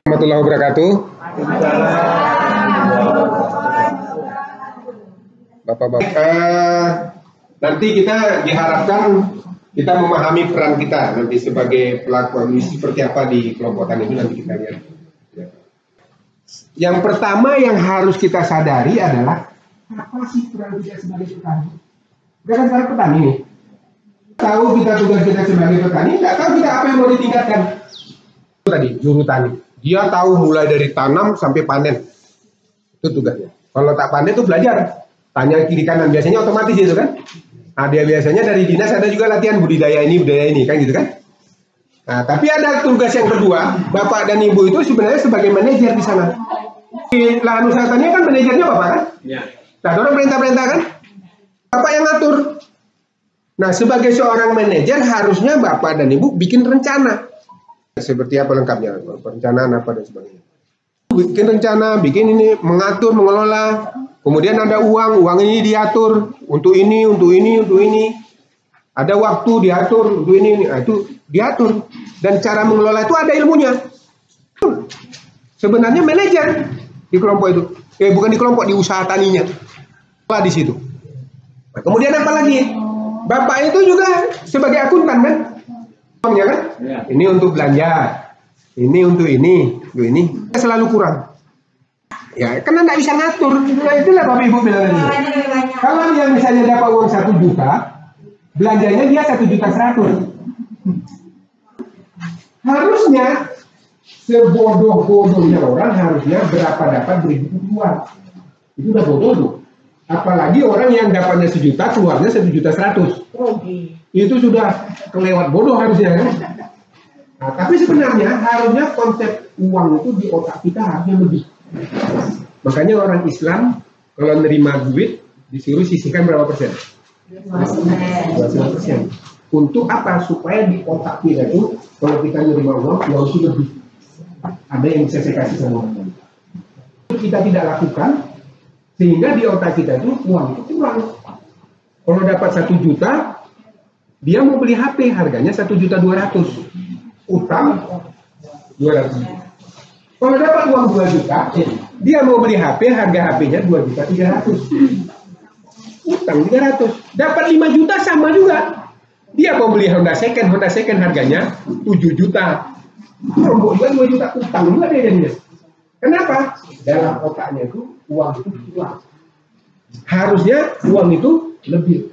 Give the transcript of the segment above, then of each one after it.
Warahmatullahi wabarakatuh. Bapak-bapak, nanti kita diharapkan kita memahami peran kita nanti sebagai pelaku administrasi seperti apa di kelompok tani itu nanti kita lihat. Yang pertama yang harus kita sadari adalah apa sih peran kita sebagai petani? Kita kan sekarang petani nih. Tahu kita tugas kita sebagai petani, nggak tahu kita apa yang mau ditingkatkan. Tadi juru tani, dia tahu mulai dari tanam sampai panen. Itu tugasnya. Kalau tak panen itu belajar, tanya kiri kanan, biasanya otomatis itu kan. Nah, dia biasanya dari dinas ada juga latihan budidaya ini kan gitu kan. Nah, tapi ada tugas yang kedua, bapak dan ibu itu sebenarnya sebagai manajer di sana. Di lahan usaha tani kan manajernya bapak kan? Iya. Nah, orang perintah-perintah kan? Bapak yang ngatur. Nah, sebagai seorang manajer harusnya bapak dan ibu bikin rencana. Seperti apa lengkapnya, perencanaan apa dan sebagainya. Bikin rencana, bikin ini, mengatur, mengelola. Kemudian ada uang ini diatur untuk ini, untuk ini, untuk ini. Ada waktu diatur untuk ini. Nah, itu diatur. Dan cara mengelola itu ada ilmunya. Sebenarnya manajer di kelompok itu, bukan di kelompok, di usaha taninya. Di situ. Nah, kemudian apa lagi? Bapak itu juga sebagai akuntan kan? Ya kan? Ya. Ini untuk belanja, ini untuk ini. Selalu kurang. Ya, karena nggak bisa ngatur. Nah, itulah Bapak Ibu bilang tadi. Kalau dia misalnya dapat uang 1 juta, belanjanya dia 1.100.000. Harusnya sebodoh-bodohnya orang harusnya berapa dapat 1.000 keluar. Itu udah bodoh tuh. Apalagi orang yang dapatnya 1 juta keluarnya 1.100.000. Itu sudah kelewat bodoh harusnya kan. Nah, tapi sebenarnya harusnya konsep uang itu di otak kita harusnya lebih. Makanya orang Islam kalau nerima duit disuruh sisihkan berapa persen? 25%. Untuk apa? Supaya di otak kita itu kalau kita nerima uang itu lebih. Ada yang bisa saya kasih sama orang. Itu kita tidak lakukan sehingga di otak kita itu uang itu kurang. Kalau dapat 1 juta, dia mau beli HP harganya 1.200.000. Utang 200. Kalau dapat uang 2 juta, dia mau beli HP, harga HP-nya 2.300.000. Utang 300. Dapat 5 juta sama juga. Dia mau beli Honda second harganya 7 juta. Rombok juga 2 juta, utang juga dia jadinya. Kenapa? Dalam otaknya itu uang itu kurang. Harusnya uang itu lebih.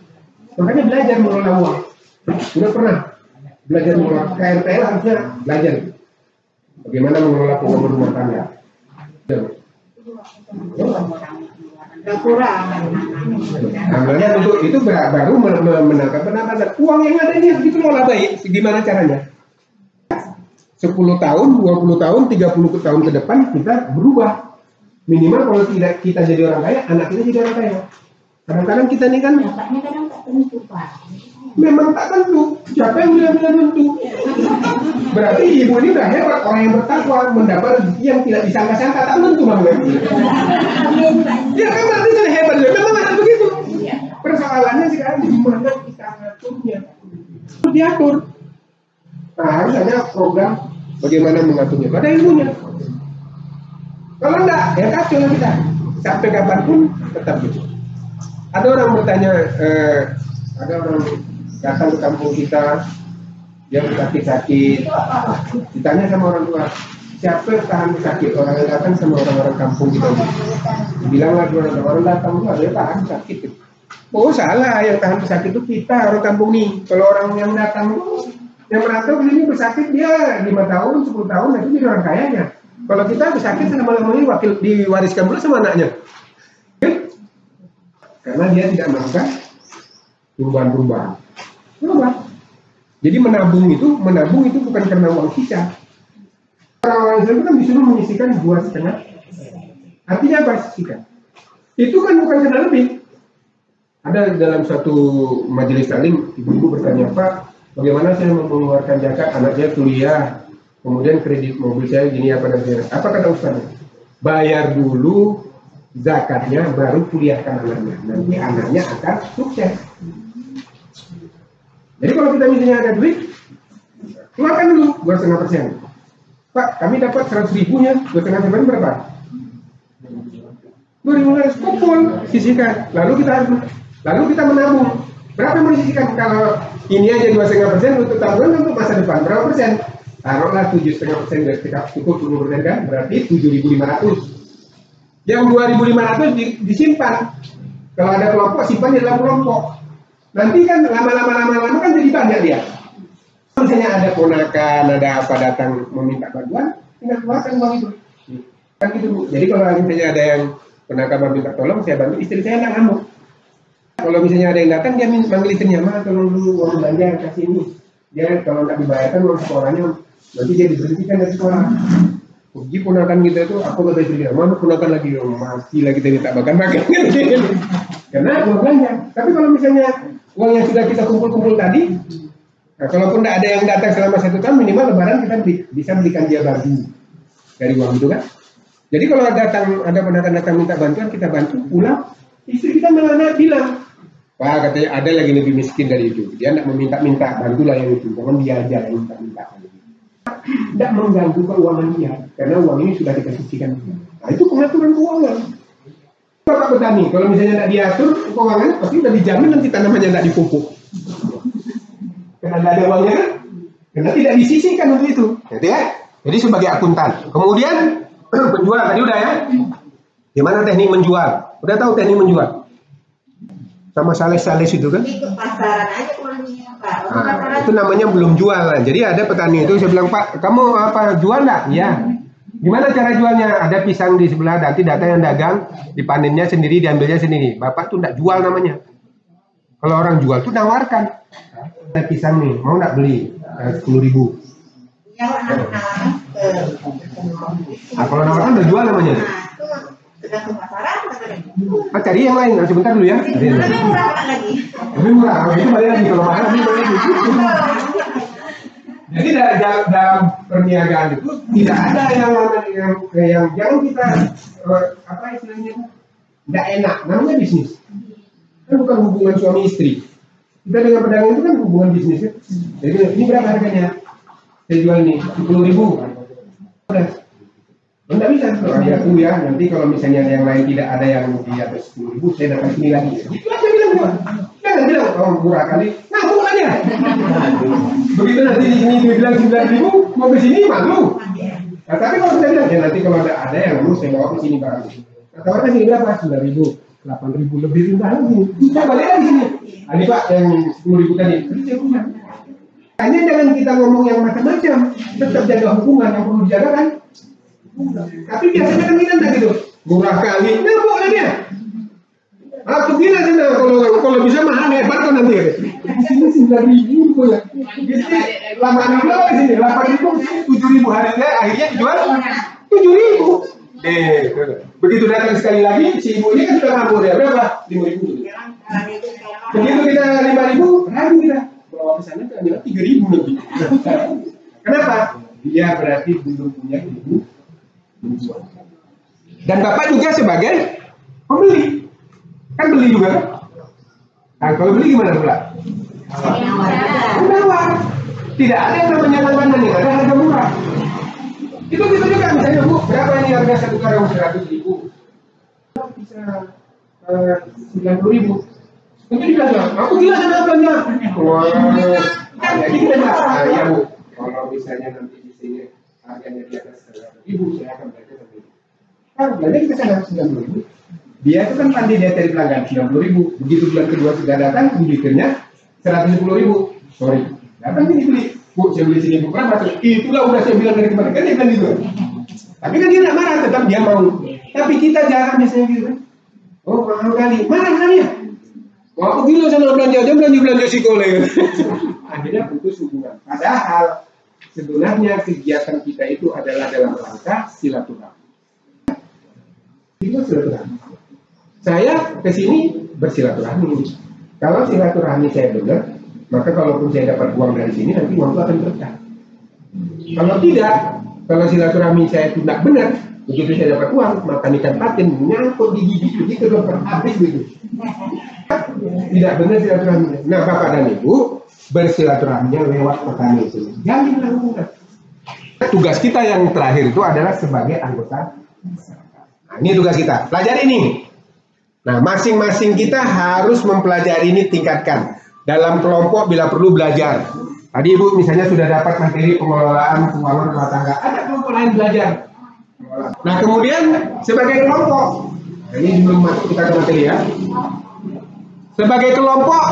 Makanya belajar mengelola uang. Sudah pernah belajar mengelola KRPL, harusnya belajar bagaimana mengelola keuangan rumah tangga. Namanya itu baru menangkap pendapatan. Uang yang ada ini harus dikelola baik. Gimana caranya? 10 tahun, 20 tahun, 30 tahun ke depan kita berubah. Minimal kalau tidak kita jadi orang kaya, anak kita jadi orang kaya. Kadang-kadang kita ini kan dapatnya kadang tak tentu, Pak. Memang tak tentu. Siapa yang bilang tentu? Berarti ibu ini udah hebat, orang yang bertakwa mendapat rezeki yang tidak disangka-sangka, tak tentu namanya. Ya kan berarti sudah hebat. Memang ada begitu. Persoalannya sekarang gimana kita ngaturnya? Itu diatur. Nah, harus ada program bagaimana mengaturnya. Ada ilmunya. Kalau enggak, ya kacau kita. Sampai kapanpun tetap begitu. Ada orang bertanya, ada orang datang ke kampung kita, dia sakit-sakit, ditanya sama orang tua, siapa yang tahan sakit? Orang yang datang sama orang-orang kampung kita. Bilanglah orang datang, ada yang tahan sakit. Oh salah, yang tahan sakit itu kita orang kampung nih. Kalau orang yang datang, yang merantau ke sini bersakit dia 5 tahun, 10 tahun, itu jadi orang kayanya. Kalau kita bersakit selama-lamanya wakil diwariskan dulu sama anaknya. Karena dia tidak melakukan perubahan-perubahan. Jadi menabung itu bukan karena uang sisa. Orang-orang Islam itu kan disuruh menyisihkan 2,5. Artinya apa sisihkan? Itu kan bukan karena lebih. Ada dalam suatu majelis taklim, ibu-ibu bertanya, Pak, bagaimana saya mau mengeluarkan zakat, anaknya kuliah, kemudian kredit mobil saya gini apa dan apa kata Ustaz? Bayar dulu zakatnya, baru kuliahkan anaknya. Nanti anaknya akan sukses. Jadi kalau kita misalnya ada duit, keluarkan dulu 2,5%. Pak, kami dapat 100.000 ya, 2,5 bulan berapa? 2.500 kumpul, sisihkan. Lalu kita menabung. Berapa yang mau disisihkan? Kalau ini aja 2,5% untuk tabungan untuk masa depan, berapa persen? Taruhlah 7,5% dari cukup 10% kan? Berarti 7.500. Yang 2.500 disimpan. Kalau ada kelompok, simpan di dalam kelompok. Nanti kan lama-lama kan jadi banyak dia. Misalnya ada ponakan, ada apa datang meminta bantuan, tinggal keluarkan uang itu. Kan gitu Bu. Jadi kalau misalnya ada yang ponakan meminta tolong, saya bantu, istri saya nggak ngamuk. Kalau misalnya ada yang datang, dia manggil istrinya, "Ma, tolong dulu uang belanja kasih ini." Dia kalau nggak dibayarkan uang sekolahnya, nanti dia diberhentikan dari sekolah. Pergi ponakan kita itu, aku kata istrinya, "Mana ponakan lagi, mati lagi kita minta makan. Karena uang belanja. Tapi kalau misalnya uang yang sudah kita kumpul-kumpul tadi, nah, kalaupun tidak ada yang datang selama 1 tahun, minimal lebaran kita bisa belikan dia baju dari uang itu kan. Jadi kalau ada ponakan datang minta bantuan, kita bantu, pulang, istri kita malah bilang, "Pak, katanya ada lagi lebih miskin dari itu. Dia tidak meminta-minta, bantulah yang itu. Jangan dia aja yang minta-minta." Tidak mengganggu keuangan dia, karena uang ini sudah kita sisihkan. Nah, itu pengaturan keuangan. Bapak petani, kalau misalnya tidak diatur keuangan, pasti sudah dijamin nanti tanamannya tidak dipupuk. Karena tidak ada uangnya kan? Karena tidak disisihkan untuk itu. Jadi sebagai akuntan. Kemudian penjual tadi udah ya. Gimana teknik menjual? Udah tahu teknik menjual? Sama sales itu kan? Ikut pasaran aja kurangnya Pak. Nah, itu namanya belum jual. Jadi ada petani itu, saya bilang, "Pak, kamu apa jual nggak?" "Iya." "Gimana cara jualnya?" "Ada pisang di sebelah, nanti datang yang dagang, dipanennya sendiri, diambilnya sendiri." Bapak tuh nggak jual namanya. Kalau orang jual tuh nawarkan. "Ada pisang nih, mau nggak beli? 10.000. Ya, nawarkan ke Nah, kalau nawarkan udah jual namanya. tergantung pasaran katanya. Cari yang lain. Nah, sebentar dulu ya. Lebih murah Pak lagi. Lebih murah. Itu balik lagi kalau mahal lebih balik lagi. Jadi dalam perniagaan itu tidak ada yang jangan kita apa istilahnya tidak enak. Namanya bisnis. Kan bukan hubungan suami istri. Kita dengan pedagang itu kan hubungan bisnis ya. Jadi ini berapa harganya? Saya jual ini 10.000. Udah. Tidak bisa. Aku ya. Nanti kalau misalnya yang lain tidak ada yang di atas 10.000, saya datang sini lagi. Itu aja bilang. Jangan bilang, "Oh, murah kali." Nah, bukan aja. Begitu nanti di sini dia bilang 9.000, mau ke sini malu. Nah, tapi kalau saya bilang, ya nanti kalau ada yang mau saya bawa ke sini barang. Kata orang sini berapa? 9.000, 8.000, lebih rendah lagi. Kita balik lagi sini. Nah, ini Pak yang 10.000 tadi. Jadi saya punya. Hanya jangan kita ngomong yang macam-macam. Tetap jaga hubungan yang perlu dijaga kan. Tapi biasanya kan kita enggak gitu. Murah kali, nabok lah dia. Aku gila sih, kalau bisa mahal hebat kan nanti. Di sini 9.000 ya. Jadi 8.000 lah di sini, 8.000, 7.000 harga, akhirnya dijual 7.000. Begitu datang sekali lagi, si ibu ini kan sudah ngabur ya, berapa? 5.000. Begitu kita 5.000, ragu kita. Bawa ke sana kita bilang 3.000 lebih. Kenapa? Dia berarti belum punya ibu. Dan Bapak juga sebagai pembeli. Kan beli juga kan? Nah, kalau beli gimana pula? Menawar. Tidak ada yang namanya langganan nih, ada harga murah. Itu kita juga misalnya, "Bu, berapa ini harga 1 karung 100.000?" Bisa 90.000. Itu dibilang, "Aku gila sama apanya?" Wah, jadi kita bilang, "Ya Bu, kalau misalnya nanti di sini harganya di atas 100.000, saya akan belajar sama Ibu." Kan belanja kita sana 90.000. Dia itu kan pandai, dia cari pelanggan 90.000. Begitu bulan kedua sudah datang, komputernya 110.000. Sorry, datang sini beli. "Bu, saya beli sini Bu, berapa?" Itulah udah saya bilang dari kemarin kan dia bilang gitu. Tapi kan dia nggak marah, tetap dia mau. Tapi kita jarang biasanya gitu kan. "Oh, mahal kali." Marah kalian. "Wah, aku gila sama belanja psikole." Akhirnya putus hubungan. Padahal sebenarnya kegiatan kita itu adalah dalam rangka silaturahmi. Itu silaturahmi. Saya ke sini bersilaturahmi. Kalau silaturahmi saya benar, maka kalaupun saya dapat uang dari sini, nanti uang itu akan berkah. Kalau tidak, kalau silaturahmi saya itu tidak benar, begitu saya dapat uang, makan ikan patin, nyangkut di gigi begitu dokter, habis gitu. Tidak benar silaturahmi. Nah, Bapak dan Ibu bersilaturahminya lewat petani itu. Jalinlah hubungan. Tugas kita yang terakhir itu adalah sebagai anggota masyarakat. Nah, ini tugas kita. Pelajari ini. Nah, masing-masing kita harus mempelajari ini, tingkatkan. Dalam kelompok bila perlu belajar. Tadi Ibu misalnya sudah dapat materi pengelolaan keuangan rumah tangga. Ada kelompok lain belajar. Nah, kemudian sebagai kelompok. Nah, ini belum masuk kita ke materi ya. Sebagai kelompok,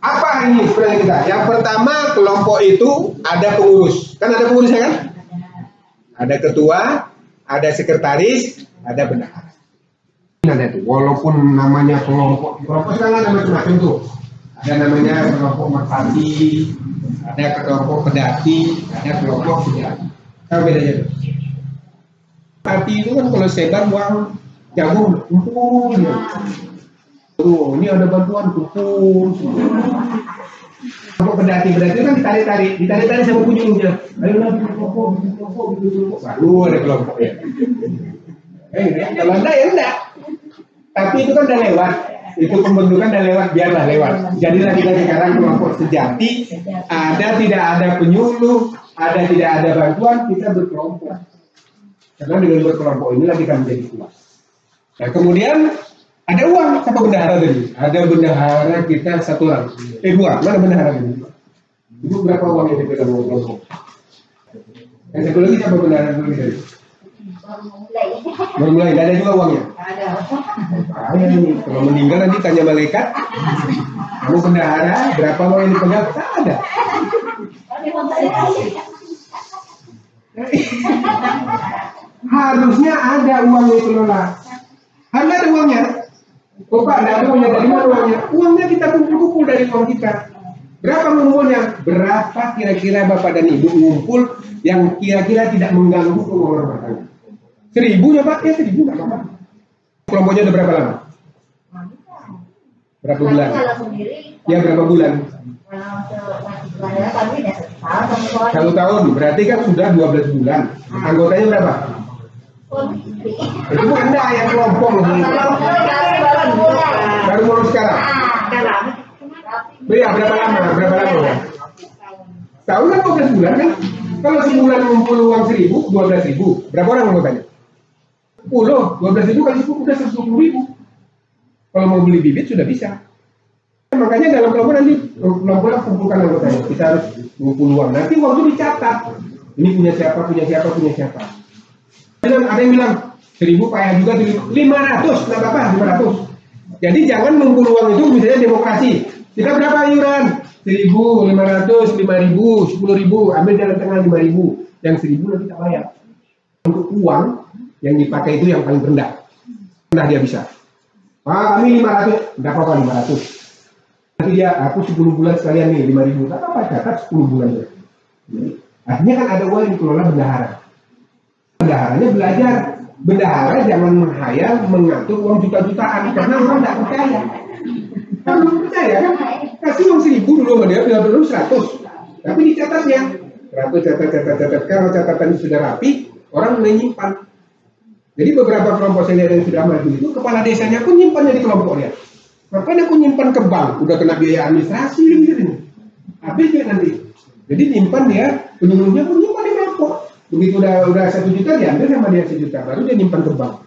apa ini sebenarnya kita? Yang pertama, kelompok itu ada pengurus. Kan ada pengurusnya kan? Ada ketua, ada sekretaris, ada bendahara. Ada itu, walaupun namanya kelompok sekarang ada macam-macam tuh. Ada namanya kelompok merpati, ada kelompok pedati, ada kelompok sejati. Apa bedanya tuh? Merpati itu kan kalau sebar uang jagung kumpul. Tuh, ini ada bantuan kumpul. Kelompok pedati kan ditarik sama kunjungnya. Ayolah kelompok, baru ada kelompoknya. Kalau enggak ya enggak. Tapi itu kan udah lewat. Itu pembentukan udah lewat, biarlah lewat. Jadilah kita sekarang kelompok sejati. Ada tidak ada penyuluh, ada tidak ada bantuan, kita berkelompok. Karena dengan berkelompok inilah kita menjadi kuat. Nah, kemudian ada uang, siapa bendahara tadi? Ada bendahara kita satu orang. Dua, mana bendahara tadi? Ibu berapa uang yang dipegang kelompok? Yang satu lagi siapa bendahara tadi? Baru mulai, tidak ada juga uangnya? Ada. Nih, kalau meninggal nanti tanya malaikat, kamu bendahara, berapa uang yang dipegang? Tak ada. Harusnya ada uang yang dikelola. Harusnya ada uangnya. Oh Pak, tidak ada uangnya, dari mana uangnya? Uangnya kita kumpul-kumpul dari uang kita. Berapa ngumpulnya? Berapa kira-kira Bapak dan Ibu ngumpul yang kira-kira tidak mengganggu keuangan rumah tangga? 1.000 ya Pak? Ya 1.000 nggak apa-apa. Kelompoknya udah berapa lama? Berapa bulan? Ya berapa bulan? Satu tahun, berarti kan sudah 12 bulan. Anggotanya berapa? Itu Anda yang kelompok loh. Baru mulai sekarang. Ya berapa lama? Berapa lama? Tahun kan 12 bulan kan? Kalau sebulan ngumpul uang 1.000, 12.000. Berapa orang anggotanya? 10, 12.000 kali 10 udah 120.000. Kalau mau beli bibit sudah bisa. Makanya dalam kelompok nanti kelompok kumpulkan anggotanya. Kita harus ngumpul uang. Nanti uang itu dicatat. Ini punya siapa, punya siapa, punya siapa. Dan ada yang bilang 1.000 payah juga 500, nggak apa-apa 500. Jadi jangan ngumpul uang itu misalnya demokrasi. Kita berapa iuran? 1.500, 5.000, 10.000. Ambil jalan tengah 5.000. Yang 1.000 nanti kita bayar. Untuk uang yang dipakai itu yang paling rendah. Rendah dia bisa. Kami 500, nggak apa-apa 500. Nanti dia, aku 10 bulan sekalian nih 5.000. Nggak apa-apa, catat 10 bulan. Artinya kan ada uang yang dikelola bendahara. Bendaharanya belajar. Bendahara jangan menghayal mengatur uang juta-jutaan karena orang nggak percaya. Kalau belum percaya kan, kasih uang 1.000 dulu sama dia, bila perlu 100. Tapi dicatatnya 100, catat. Kalau catatan sudah rapi, orang menyimpan. Jadi beberapa kelompok saya lihat yang sudah maju itu, kepala desanya pun nyimpannya di kelompok dia. Makanya aku nyimpan ke bank, udah kena biaya administrasi gitu. Habis dia nanti. Jadi nyimpan dia, penyuluhnya pun nyimpan di kelompok. Begitu udah 1 juta diambil sama dia 1 juta, baru dia nyimpan ke bank.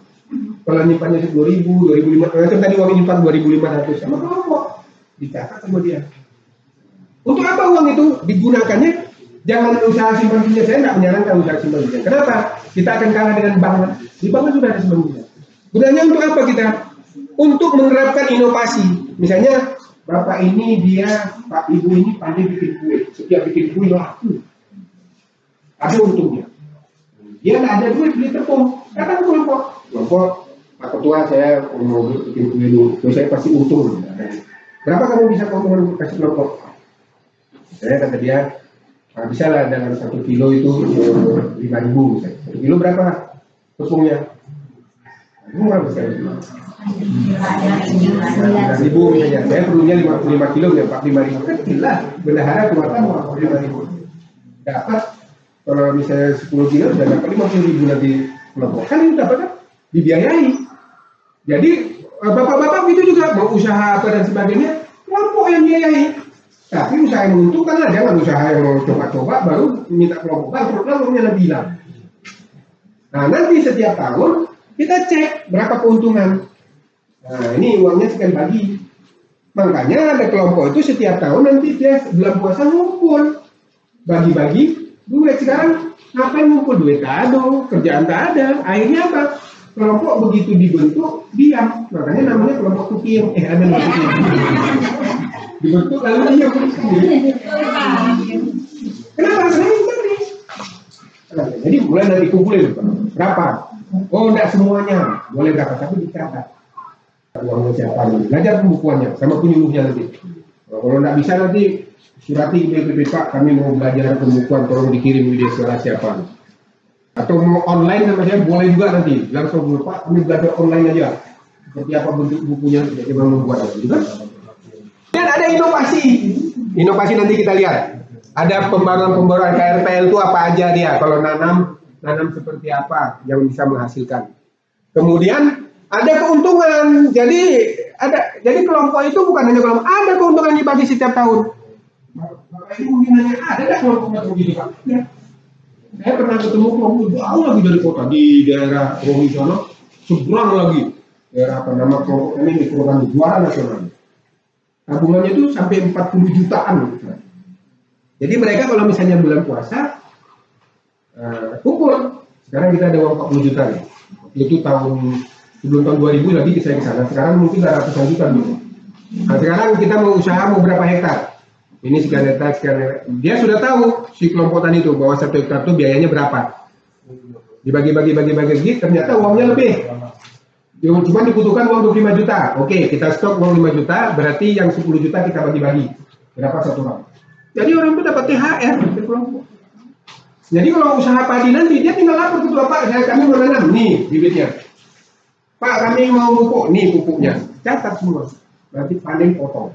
Kalau nyimpannya 10.000, 2.500, tadi uang nyimpan 2.500 sama kelompok, dicatat sama dia. Untuk apa uang itu digunakannya? Jangan usaha simpan pinjam. Saya nggak menyarankan usaha simpan pinjam. Kenapa? Kita akan kalah dengan bank. Di bank sudah ada simpan pinjam. Gunanya untuk apa kita? Untuk menerapkan inovasi. Misalnya bapak ini dia, pak ibu ini pandai bikin kue. Setiap bikin kue laku. Ada untungnya. Dia nggak ada duit beli tepung. Datang kelompok. Pak ketua saya mau bikin kue dulu. Saya pasti untung. Berapa kamu bisa kamu kasih kelompok? Saya kata dia, nah, bisa lah dalam 1 kilo itu 5.000 misalnya. 1 kilo berapa tepungnya? Berapa sekali? 5.000 misalnya. Saya perlunya 55 kilo ya Pak, 5.000. Kecil lah. Bendahara keluarkan 5.000. Dapat kalau misalnya 10 kilo sudah dapat 50.000 nanti kelompok. Kan itu dapat kan? Dibiayai. Jadi bapak-bapak itu juga mau usaha apa dan sebagainya, kelompok yang biayai. Tapi usaha yang menguntungkan lah, jangan usaha yang mau coba-coba baru minta kelompok bangkrut, uangnya lebih hilang. Nah nanti setiap tahun kita cek berapa keuntungan. Nah ini uangnya sekian bagi. Makanya ada kelompok itu setiap tahun nanti dia bulan puasa ngumpul, bagi-bagi duit. Sekarang ngapain ngumpul duit? Kado, kerjaan tak ada. Akhirnya apa? Kelompok begitu dibentuk diam. Makanya namanya kelompok tukiang. Ada nama tukiang. Dibentuk lalu diam. Kenapa? Karena ini tadi. Nah, jadi mulai nanti kumpulin berapa? Oh enggak semuanya, boleh berapa tapi dicatat. Uangnya siapa nih? Belajar pembukuannya sama penyuluhnya nanti. Kalau nggak bisa nanti surati BPP Pak, kami mau belajar pembukuan, tolong dikirim video suara siapa. Atau mau online sama saya boleh juga nanti. Langsung Pak, kami belajar online aja. Seperti apa bentuk bukunya, bagaimana membuatnya, gitu kan? Dan ada inovasi. Inovasi nanti kita lihat. Ada pembaruan KRPL itu apa aja dia? Kalau nanam seperti apa yang bisa menghasilkan. Kemudian ada keuntungan, jadi kelompok itu bukan hanya kelompok, ada keuntungan dibagi setiap tahun. Bapak Ibu mungkin nanya, ada nggak kelompok begini Pak? Ya. Saya pernah ketemu kelompok jauh lagi dari kota di daerah Romi sana, seberang lagi daerah apa nama kelompok ini di kelurahan juara nasional. Tabungannya itu sampai 40 jutaan. Jadi mereka kalau misalnya bulan puasa kumpul. Sekarang kita ada uang 40 juta nih. Itu sebelum tahun 2000 lagi saya ke sana. Sekarang mungkin 100-an juta gitu. Nah sekarang kita mau usaha mau berapa hektar? Ini sekian hektar, sekian hektar. Dia sudah tahu si kelompok tani itu bahwa 1 hektar itu biayanya berapa. Dibagi-bagi, ternyata uangnya lebih. Cuma dibutuhkan uang 25 juta. Oke, kita stok uang 5 juta, berarti yang 10 juta kita bagi-bagi. Berapa satu orang? Jadi orang itu dapat THR dari kelompok. Jadi kalau usaha padi nanti dia tinggal lapor ke Bapak, kami mau nanam nih bibitnya. Pak kami mau pupuk, nih pupuknya. Catat semua. Berarti panen potong.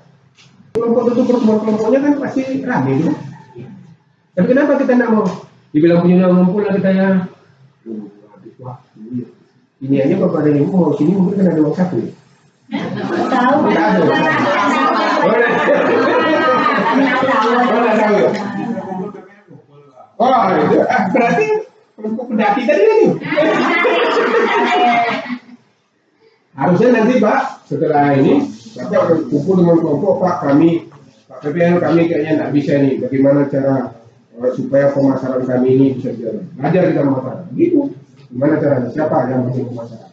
Kelompok itu pertemuan kelompoknya kan pasti rame gitu. Tapi kenapa kita tidak mau? Dibilang punya ngumpul lah kita ya. Ini aja Bapak dan Ibu mau sini mungkin kan ada uang saku. Tahu. Oh, itu berarti kelompok pendaki tadi lagi. Harusnya nanti Pak setelah ini Bapak kumpul dengan kelompok Pak Pak PPN kami kayaknya nggak bisa nih. Bagaimana cara supaya pemasaran kami ini bisa jalan? Belajar kita pemasaran. Gitu. Gimana caranya? Siapa yang bikin pemasaran?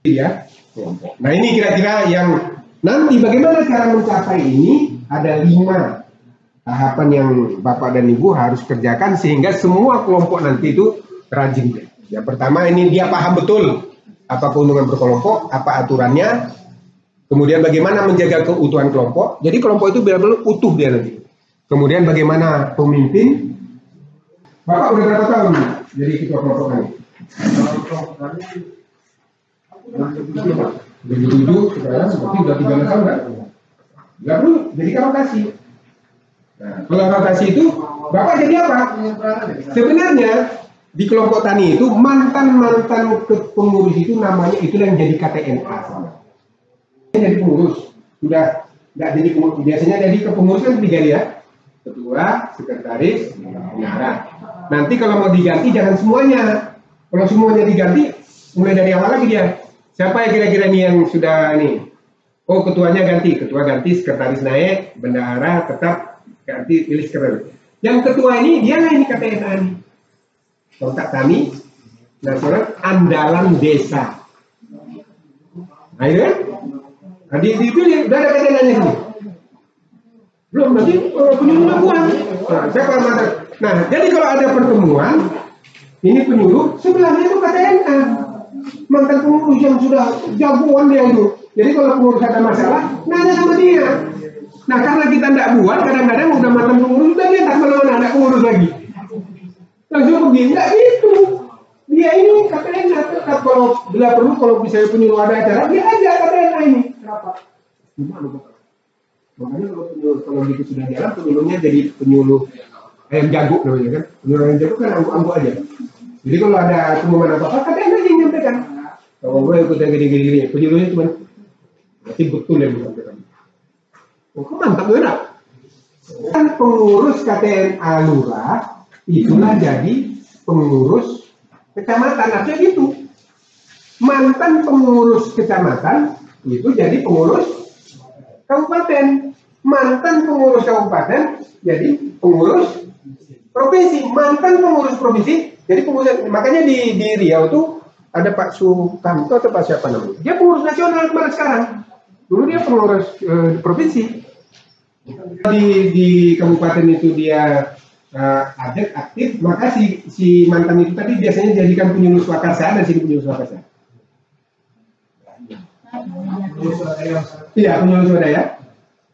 Ya, kelompok. Nah ini kira-kira yang nanti bagaimana cara mencapai ini ada 5 tahapan yang Bapak dan Ibu harus kerjakan sehingga semua kelompok nanti itu rajin. Yang pertama ini dia paham betul apa keuntungan berkelompok, apa aturannya, kemudian bagaimana menjaga keutuhan kelompok. Jadi kelompok itu benar-benar utuh dia nanti. Kemudian bagaimana pemimpin. Bapak udah berapa tahun jadi ketua kelompok kami? Kelompok kami 2007 sekarang berarti udah 13 tahun kan? Nggak perlu jadi rotasi. Nah, kalau rotasi itu Bapak jadi apa? Sebenarnya di kelompok tani itu mantan pengurus itu namanya itu yang jadi KTNA. Jadi pengurus sudah nggak jadi pengurus, biasanya jadi kepengurusan 3 ya, ketua, sekretaris, bendahara. Nanti kalau mau diganti jangan semuanya. Kalau semuanya diganti mulai dari awal lagi dia. Siapa ya kira-kira nih yang sudah nih? Oh ketuanya ganti, ketua ganti, sekretaris naik, bendahara tetap ganti, pilih sekretaris. Yang ketua ini dia lah ini KTNA ini. Kontak Tani Nasional Andalan Desa. Nah itu kan? Nah, dipilih, udah ada KTNA-nya sini. Belum, nanti penyuluh buang. Nah, siapa yang mantan? Nah, jadi kalau ada pertemuan, ini penyuluh, sebelahnya itu KTNA. Mantan pengurus yang sudah jagoan dia itu. Jadi kalau pengurus ada masalah, nanya sama dia. Nah, karena kita tidak buat, kadang-kadang udah mantan pengurus, udah dia tak malu anak pengurus lagi. Langsung pergi, enggak gitu. Dia ini KTNA tetap kalau bila perlu, kalau misalnya penyuluh ada acara, dia aja KTNA ini. Kenapa? Gimana Bapak? Makanya kalau gitu sudah jalan, penyuluhnya jadi penyuluh ayam jago namanya kan. Penyuluh ayam jago kan anggu-anggu aja. Jadi kalau ada pengumuman apa-apa, KTNA yang menyampaikan. Kalau gue ikut yang gini-gini, penyuluhnya cuma berarti betul yang menyampaikan. Oh, mantap enak. Kan pengurus KTNA Lurah itulah jadi pengurus kecamatan, artinya gitu. Mantan pengurus kecamatan itu jadi pengurus kabupaten, mantan pengurus kabupaten jadi pengurus provinsi, mantan pengurus provinsi jadi pengurus. Makanya di Riau tuh ada Pak Sukamto atau Pak siapa namanya, dia pengurus nasional kemarin, sekarang dulu dia pengurus provinsi. Di kabupaten itu dia adet aktif, maka si mantan itu tadi biasanya dijadikan penyuluh swakarsa, dan sini penyuluh swakarsa. Iya, penyuluh swadaya.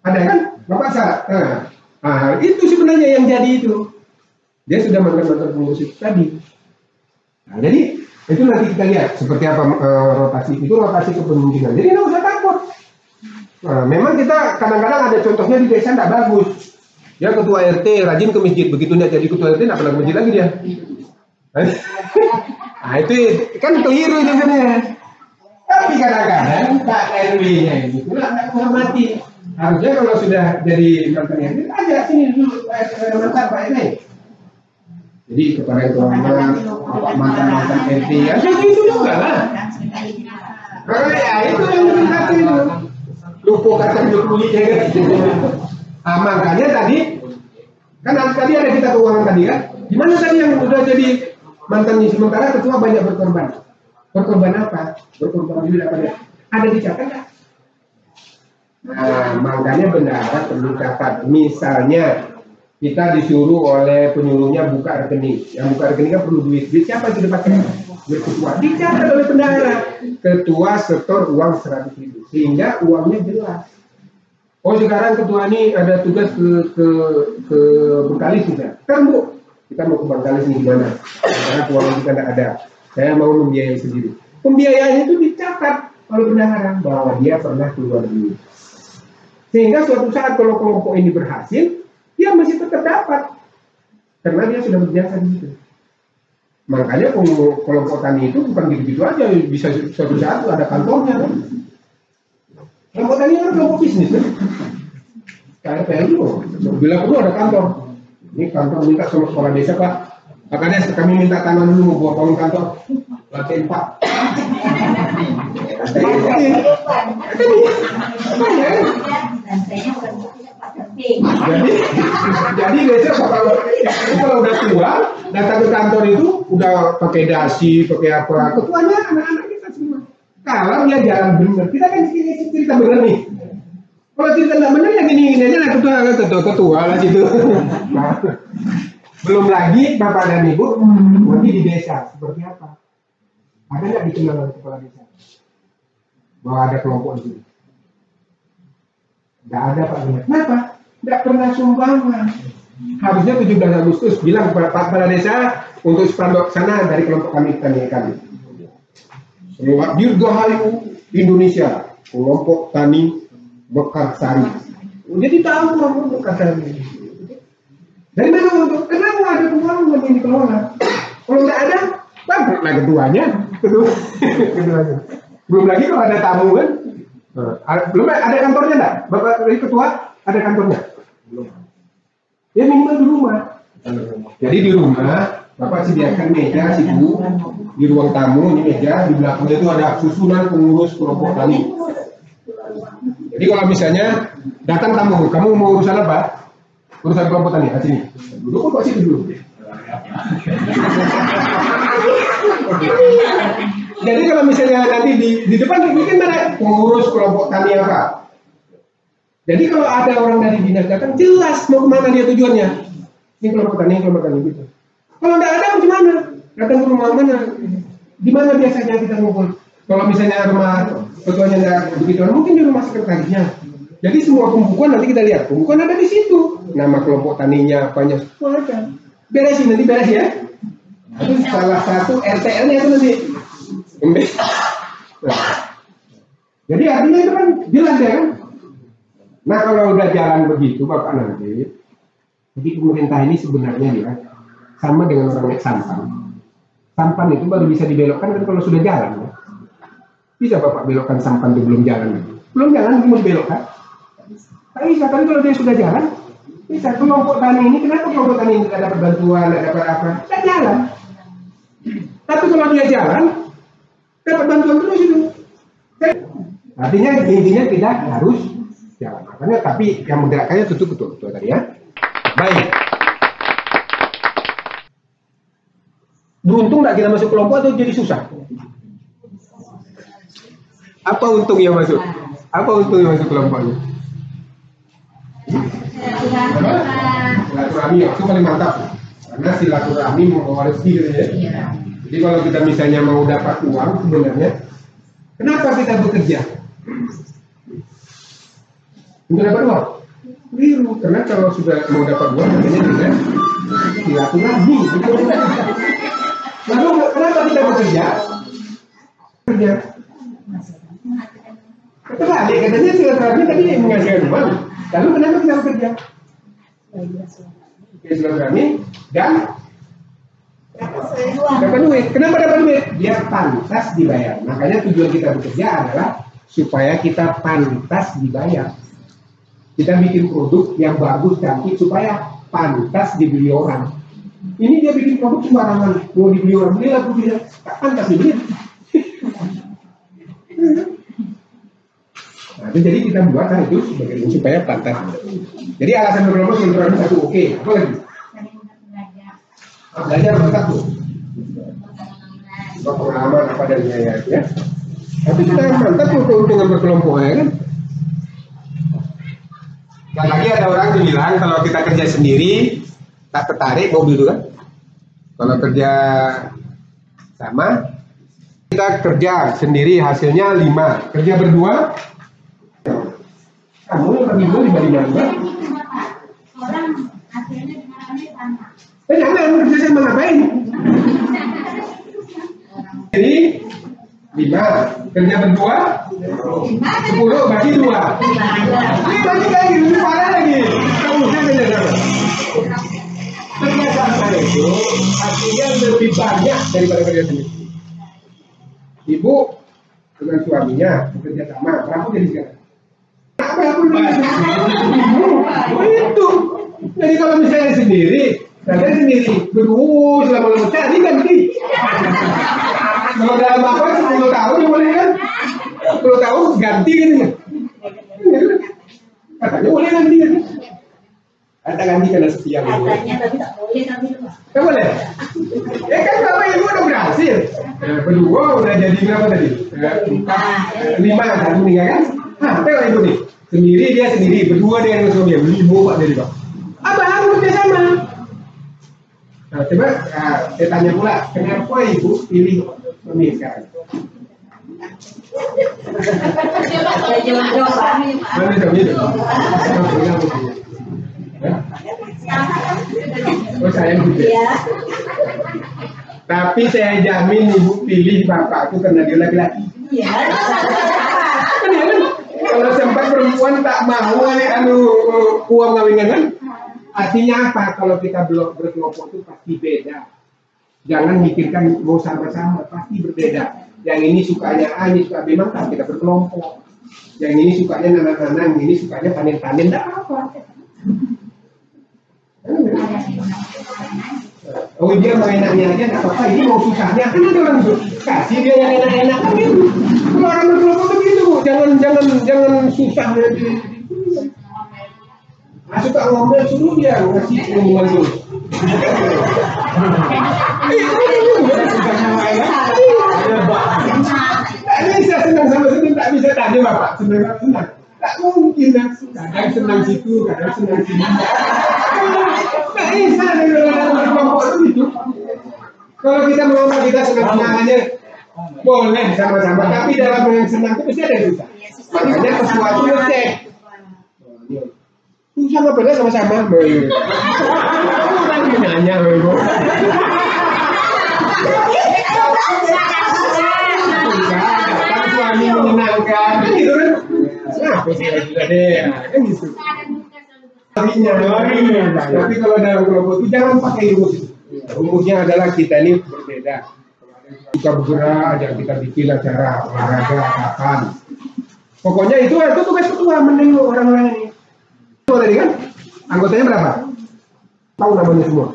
Ada kan? Bapak Sarah. Nah, itu sebenarnya yang jadi itu. Dia sudah mantan pengurus itu tadi. Nah, jadi itu nanti kita lihat seperti apa rotasi itu, rotasi kepemimpinan. Jadi nggak usah takut. Nah, memang kita kadang-kadang ada contohnya di desa tidak bagus. Dia ketua RT rajin ke masjid, begitu dia jadi ketua RT nggak pernah ke masjid lagi dia. Nah itu kan keliru sebenarnya. Tapi kadang-kadang Pak RW-nya ini kurang menghormati. Harusnya kalau sudah jadi mantan RT, ajak sini dulu mantan Pak RW. Jadi kepada ketua mantan RT, ya itu juga lah. Karena ya itu yang lebih hati itu. Lupa kacang kulitnya kan. Makanya tadi kan tadi ada kita keuangan tadi kan. Gimana tadi yang udah jadi mantan sementara ketua banyak berkorban. Berkorban apa? Berkorban duit apa ya? Ada dicatat nggak? Nah, makanya bendahara perlu catat. Misalnya kita disuruh oleh penyuluhnya buka rekening. Yang buka rekening kan perlu duit. Duit siapa yang dipakai? Duit ketua. Dicatat oleh bendahara. Ketua setor uang 100.000. Sehingga uangnya jelas. Oh sekarang ketua ini ada tugas ke Bengkalis juga. Kan Bu, kita mau ke Bengkalis nih gimana? Karena keuangan kita tidak ada. Saya mau membiayai sendiri. Pembiayaan itu dicatat oleh bendahara bahwa dia pernah keluar duit. Sehingga suatu saat kalau kelompok ini berhasil, dia masih tetap dapat. Karena dia sudah berjasa di situ. Makanya kelompok tani itu bukan gitu-gitu aja, bisa suatu saat ada kantornya kan. Kelompok tani kan kelompok bisnis kan. Kayak PLU, bila perlu ada kantor. Ini kantor minta sama kepala desa Pak. Makanya kami minta tanah dulu buat bangun kantor. Lantai 4. Jadi besok kalau udah tua datang ke kantor itu udah pakai dasi, pakai apa, ketuanya anak-anak kita semua. Kalau dia jalan benar, kita kan cerita benar nih. Kalau cerita nggak benar ya gini aja lah, ketua lah situ. Belum lagi Bapak dan Ibu nanti di desa seperti apa? Ada nggak dikenal oleh kepala desa bahwa ada kelompok itu? Nggak ada Pak. Kenapa? Nggak pernah sumbangan. Harusnya 17 Agustus bilang kepada Pak Kepala Desa untuk spanduk sana dari kelompok kami. Selamat Dirgahayu Indonesia, kelompok tani Mekarsari. Jadi tahu kelompok Mekarsari. Dari mana untuk? Kenapa ada keuangan yang dikelola? Kalau nggak ada, bangkrut lah ketuanya. Belum lagi kalau ada tamu kan? Belum ada kantornya nggak? Bapak ketua ada kantornya? Belum. Ya minimal di rumah. Jadi di rumah Bapak sediakan meja situ di ruang tamu, ini meja di belakangnya itu ada susunan pengurus kelompok tani. Jadi kalau misalnya datang tamu, kamu mau urusan apa? Urusan kelompok tani, sini. Duduk kok situ dulu. Jadi kalau misalnya nanti di depan mungkin ada pengurus kelompok tani apa? Jadi kalau ada orang dari dinas datang, jelas mau kemana dia tujuannya. Ini kelompok tani gitu. Kalau tidak ada, gimana? Datang ke rumah mana? Di mana biasanya kita ngumpul? Kalau misalnya rumah ketuanya tidak begitu, mungkin di rumah sekretarisnya. Jadi semua pembukuan nanti kita lihat, pembukuan ada di situ. Nama kelompok taninya, apanya, semua ada. Beresin nanti beres ya. Itu salah satu RTL-nya itu nanti. Nah. Jadi artinya itu kan jelas ya kan? Nah kalau udah jalan begitu Bapak nanti, jadi pemerintah ini sebenarnya ya sama dengan orang naik sampan. Sampan itu baru bisa dibelokkan kan kalau sudah jalan. Ya? Bisa Bapak belokkan sampan itu belum jalan? Belum jalan mau dibelokkan? Tak bisa, tapi kalau dia sudah jalan, Bisa kelompok tani ini, kenapa kelompok tani ini tidak dapat bantuan, tidak dapat apa? Tidak jalan. Tapi kalau dia jalan, dapat bantuan terus itu. Artinya intinya tidak harus jalan. Makanya tapi yang menggerakkannya tentu betul tadi ya. Baik. Beruntung nggak kita masuk kelompok atau jadi susah? Apa untungnya masuk? Apa untungnya masuk kelompoknya? Silaturahmi itu paling mantap. Karena silaturahmi membawa rezeki gitu ya. Jadi kalau kita misalnya mau dapat uang sebenarnya, kenapa kita bekerja? Untuk dapat uang? Biru. Karena kalau sudah mau dapat uang, makanya kita silaturahmi. Lalu kenapa kita bekerja? Bekerja. Terbalik, katanya silaturahmi tadi menghasilkan uang. Lalu kenapa kita bekerja? Silaturahmi dan dapat duit. Kenapa dapat duit? Dia pantas dibayar. Makanya tujuan kita bekerja adalah supaya kita pantas dibayar. Kita bikin produk yang bagus, cantik supaya pantas dibeli orang. Ini dia bikin produk sembarangan, mau dibeli orang, belilah produknya, tak pantas dibeli. Nah, itu jadi kita buat itu sebagai supaya pantas. Jadi alasan berkelompok silaturahmi satu, oke. Apa lagi? Belajar satu. Pengalaman apa dan ya. Tapi kita mantap tuh keuntungan berkelompok ya kan. Dan lagi ada orang yang bilang kalau kita kerja sendiri tak tertarik mobil itu kan. Kalau kerja sama kita kerja sendiri hasilnya 5, kerja berdua kamu lebih dulu dibanding juga. Orang hasilnya sama. Jangan kerja sama ngapain? Jadi 5, kerja berdua 10 bagi 2. Ini bagi lagi, ini parah lagi. Kamu kerja sama. Kerja sama itu hasilnya lebih banyak daripada kerja sendiri. Ibu dengan suaminya bekerja sama, berapa jadi sekarang? Apa yang itu? Jadi kalau misalnya sendiri, kalian sendiri berdua selama-lama cari ganti. Kalau dalam apa 10 tahun ya boleh kan? 10 tahun ganti gitu kan? Katanya boleh ganti kan? Kata ganti karena setia. Katanya tapi tak boleh kami itu. Tak boleh? Ya kan bapak ibu udah berhasil. Berdua udah jadi berapa tadi? 5 satu nih kan? Nah, tengok ibu nih. Sendiri dia sendiri, berdua dia dengan suami, 5 pak dari pak. Abang harus kerja sama. Nah, coba saya tanya pula, kenapa ibu pilih suami sekarang? Mana suami itu? Oh saya gitu. Tapi saya jamin ibu pilih bapakku karena dia laki-laki. Iya. Kalau sempat perempuan tak mau uang ngawingan kan? Artinya apa? Kalau kita berkelompok itu pasti beda. Jangan mikirkan mau sama-sama, pasti berbeda. Yang ini sukanya A, ini suka B, maka kita berkelompok. Yang ini sukanya nanam-nanam, ini sukanya panen-panen, tidak apa. Oh dia mau enaknya aja, nggak apa-apa. Ini mau susahnya, kan ada orang kasih dia yang enak-enak kan gitu. Kalau orang berkelompok begitu, jangan susah nanti. Suka ngomel suruh dia ngasih pengumuman dulu. Tak bisa senang sama senang, tak bisa tanya bapak senang. Tak mungkin lah. Kadang senang situ, kadang senang sini. Tak bisa dalam berkelompok itu gitu. Kalau kita mengomel kita senang-senang aja, boleh sama-sama. Tapi dalam yang senang itu pasti ada yang susah. Makanya sesuatu ngecek. Sama beda sama-sama. Orang menanya ibu. Tapi suami menyenangkan, gitu kan? Apa sih sudah deh, kan gitu. Tapi kalau dalam kelompok itu jangan pakai rumus. Rumusnya adalah kita ini berbeda. Kita bergerak, aja kita bikin acara olahraga kapan. Pokoknya itu tugas ketua menengok orang-orang ini. Tadi kan Anggotanya berapa? Tahu namanya semua?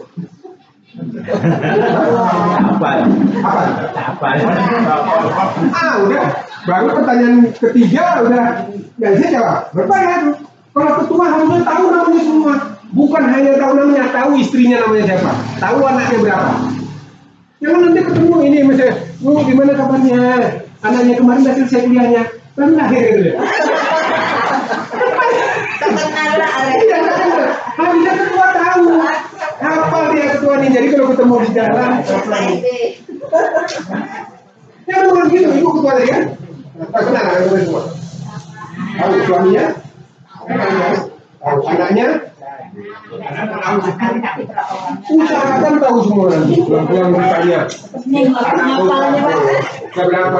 Apa? Udah. Baru pertanyaan ketiga udah. Yang saya jawab. Berapa? Kalau ketua harusnya tahu namanya semua. Bukan hanya tahu namanya, tahu istrinya namanya siapa, tahu anaknya berapa. Jangan nanti ketemu ini misalnya, gimana kabarnya? Anaknya kemarin udah selesai kuliahnya, baru lahir gitu ya. Harusnya ketua tahu. Apa dia ketua nih? Jadi kalau ketemu di jalan, ya bukan gitu, ibu ketua tadi kan? Tak kenal anaknya semua. Tahu suaminya, tahu anaknya. Usahakan tahu semua nanti yang bertanya. Berapa?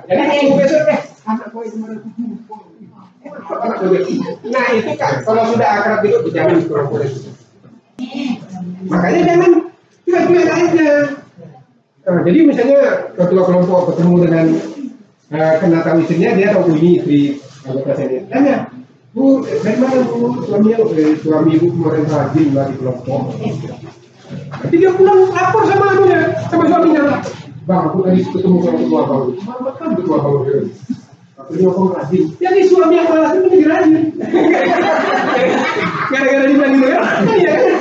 Jadi besok deh. Nah itu kan kalau sudah akrab itu jangan kurang-kurang. Makanya jangan cuek-cuek aja. Nah, jadi misalnya ketua kelompok ketemu dengan kena tahu istrinya, dia tahu ini istri anggota saya. Tanya. Bu, dari mana bu? Suami ibu kemarin rajin lah di kelompok. Nanti dia pulang lapor sama anunya, sama suaminya. Bang, aku tadi ketemu sama ketua bang. Kan ketua bang dia. Tapi dia ngomong rajin. Jadi suami yang malas itu menjadi rajin. Gara-gara dibilang gitu ya? Iya kan?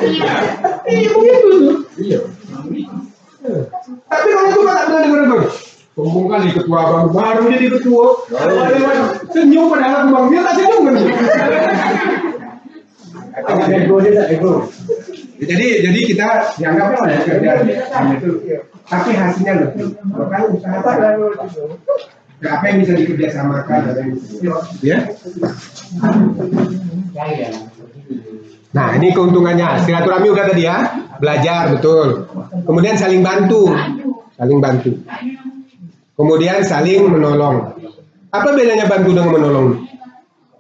Iya begitu tuh. Iya. Tapi kalau itu tak pernah dengar bang. Sombong kali ketua bang, baru jadi ketua. Senyum padahal bang, dia tak senyum kan? Jadi kita dianggap kerja itu, tapi hasilnya lebih. Maka usaha apa yang bisa dikerjasamakan ya? Nah ini keuntungannya, silaturahmi udah tadi ya, belajar betul. Kemudian saling bantu. Kemudian saling menolong. Apa bedanya bantu dengan menolong?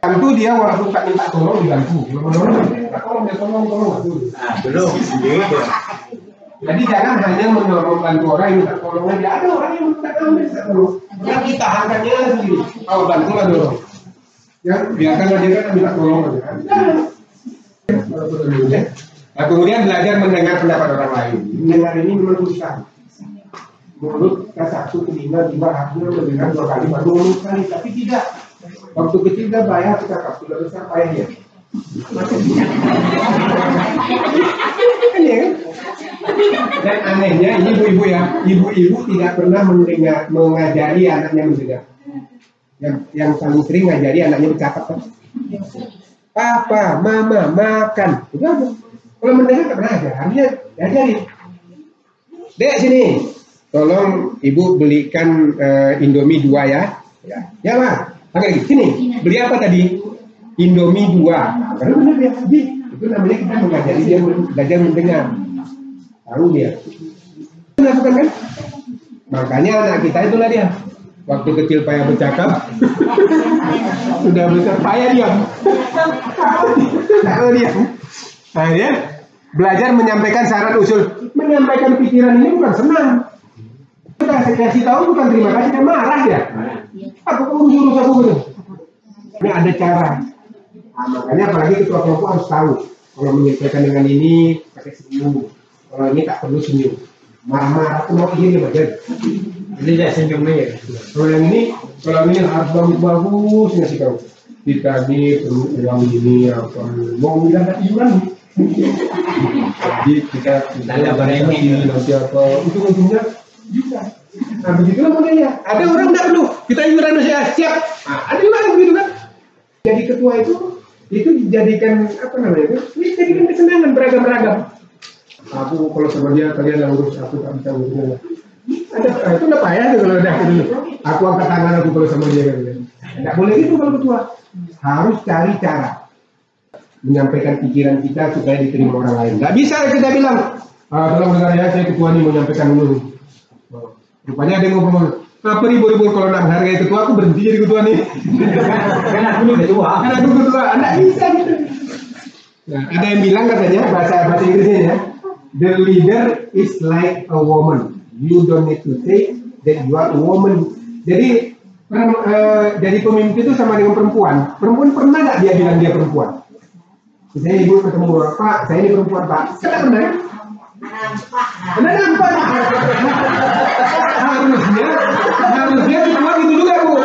Bantu dia walaupun tak minta tolong dibantu. Menolong minta tolong dia tolong. Belum. Jadi jangan hanya menolong bantu orang yang minta tolong aja. Ada orang yang minta tolong. Yang ditahankannya sendiri. Kalau bantu lah dorong. Ya biarkan dia kan minta tolong aja. Nah kemudian belajar mendengar pendapat orang lain. Mendengar ini memang susah. Mulut kita satu, telinga, dua, harusnya mendengar 2 kali, baru 10 kali, tapi tidak. Waktu kecil kita bayar, kita sudah besar payahnya. Kan ya kan? Dan anehnya, ini ibu-ibu ya, ibu-ibu tidak pernah mengajari anaknya mendengar. Yang paling sering ngajari anaknya bercakap kan? Papa, mama, makan. Itu aja. Kalau mendengar tak pernah aja, harusnya diajari. Dek sini. Tolong ibu belikan Indomie 2 ya. Ya Pak. Oke, sini. Beli apa tadi? Indomie 2. Karena benar ya. Itu namanya kita mengajari dia belajar mendengar. Tahu dia. Lakukan kan? Makanya anak kita itulah dia. Waktu kecil payah bercakap. Sudah besar payah dia. Tahu dia. Nah dia belajar menyampaikan syarat usul. Menyampaikan pikiran ini bukan senang. Kita kasih tahu bukan terima kasih, dia marah ya. Aku urus aku gitu. Ini ada cara. Nah, makanya apalagi ketua kelompok harus tahu. Kalau menyampaikan dengan ini pakai senyum. Kalau ini tak perlu senyum. Marah-marah aku mau ini bagian. Ini tidak senyumnya ya. Kalau yang ini harus bagus-bagus ngasih tahu. Kita ini perlu uang ini apa? Mau bilang iuran. Jadi kita tanya barang ini nanti apa? Itu ujungnya bisa. Nah begitulah modelnya. Ada orang tidak perlu kita iuran saya siap. Nah, ada juga yang begitu kan. Jadi ketua itu dijadikan apa namanya? Ini jadikan kesenangan beragam-ragam. Aku kalau sama dia kalian yang urus, aku tak bisa urusnya. Ada itu udah payah tuh kalau udah gitu. Aku angkat tangan aku kalau sama dia kan. Tidak boleh gitu kalau ketua. Harus cari cara menyampaikan pikiran kita supaya diterima orang lain. Tidak bisa kita bilang, tolong dengar ya, saya ketua ini mau menyampaikan dulu. Rupanya ada yang ngomong, apa ribut-ribut kalau nak menghargai ketua, aku berhenti jadi ketua nih. Karena aku ketua. Karena aku ketua, anda bisa gitu. Nah, ada yang bilang katanya bahasa Inggrisnya ya, the leader is like a woman. You don't need to say that you are a woman. Jadi pemimpin itu sama dengan perempuan. Perempuan pernah nggak dia bilang dia perempuan? Misalnya ibu ketemu Pak, saya ini perempuan Pak, kita benar. Benar Pak. Harusnya ketua gitu juga Bu.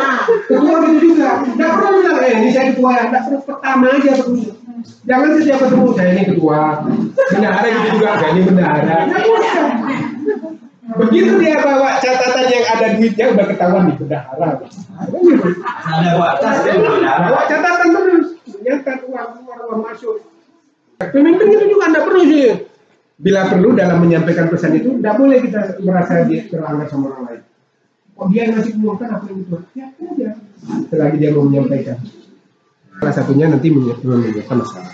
Ketua gitu juga. Tidak perlu bilang, ini saya ketua. Tidak perlu pertama aja perlu. Jangan setiap ketemu saya ini ketua. Bendahara gitu juga, saya ini bendahara. Begitu dia bawa catatan yang ada duitnya udah ketahuan di bendahara. Ada batas ya. Bawa catatan terus, nyatat uang masuk. Pemimpin itu juga tidak perlu sih. Bila perlu dalam menyampaikan pesan itu, tidak boleh kita merasa dia terangkat sama orang lain. Oh dia ngasih peluangkan apa yang itu? Ya aja. Selagi dia mau menyampaikan. Salah satunya nanti menyebabkan masalah.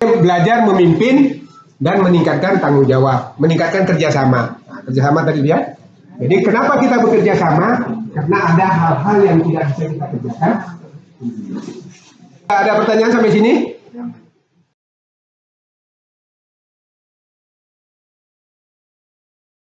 Belajar memimpin dan meningkatkan tanggung jawab, meningkatkan kerjasama. Nah, kerjasama tadi dia. Jadi kenapa kita bekerja sama? Karena ada hal-hal yang tidak bisa kita kerjakan. Ada pertanyaan sampai sini?